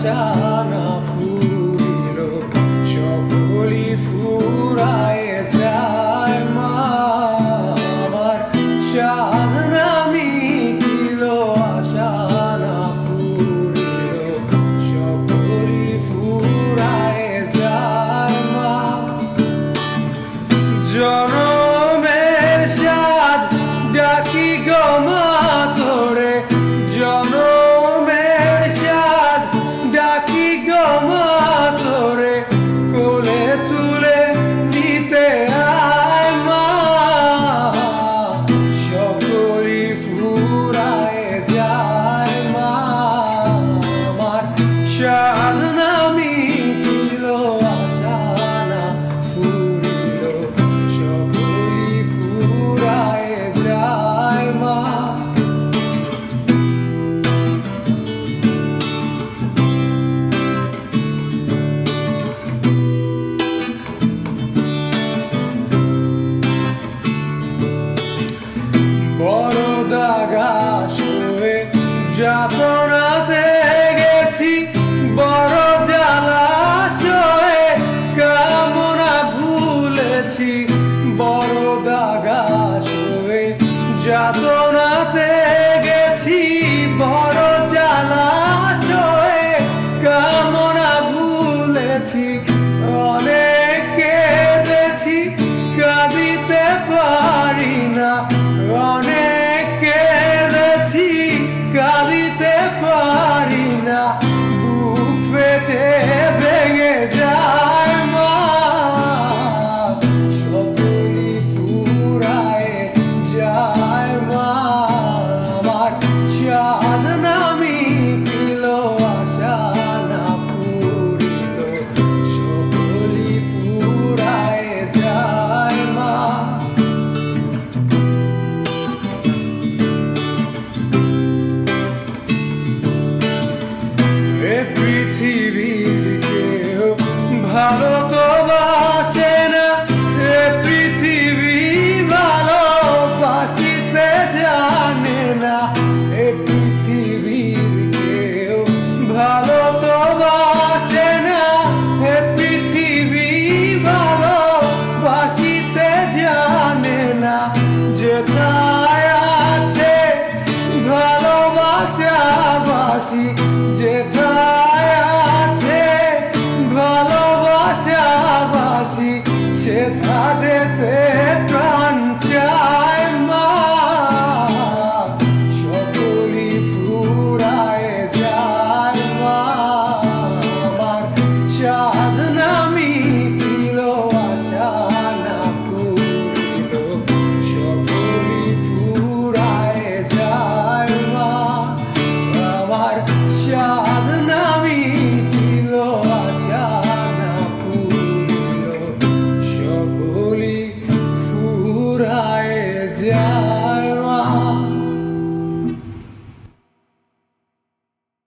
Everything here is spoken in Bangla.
আশা না ফুরিল সকলি ফুরায় যায় মা আমার সাধনা মিটিল আশা না ফুরিল সকলি ফুরায় যায় মা জনমের সাধ ডাকি গো মা তোরে জনমের সাধ ডাকি গো মা তোরে কোলে তুলে নিতে আয় মা সকলি ফুরায় যায় মা আমার সাধনা মিটিল আশা না ফুরিল সকলি ফুরায় যায় মা বড় দাগা শুয়ে যাতনাতে গেছি বড় জ্বালাশয়ে কামনা ভুলেছি বড় দাগা শুয়ে যাতনাতে গেছি বড় জ্বালাশয়ে কামনা ভুলেছি অনেক কেঁদেছি কাঁদিতে পারি না অনেক কেঁদেছি কাঁদিতে পারি না বুক পেটে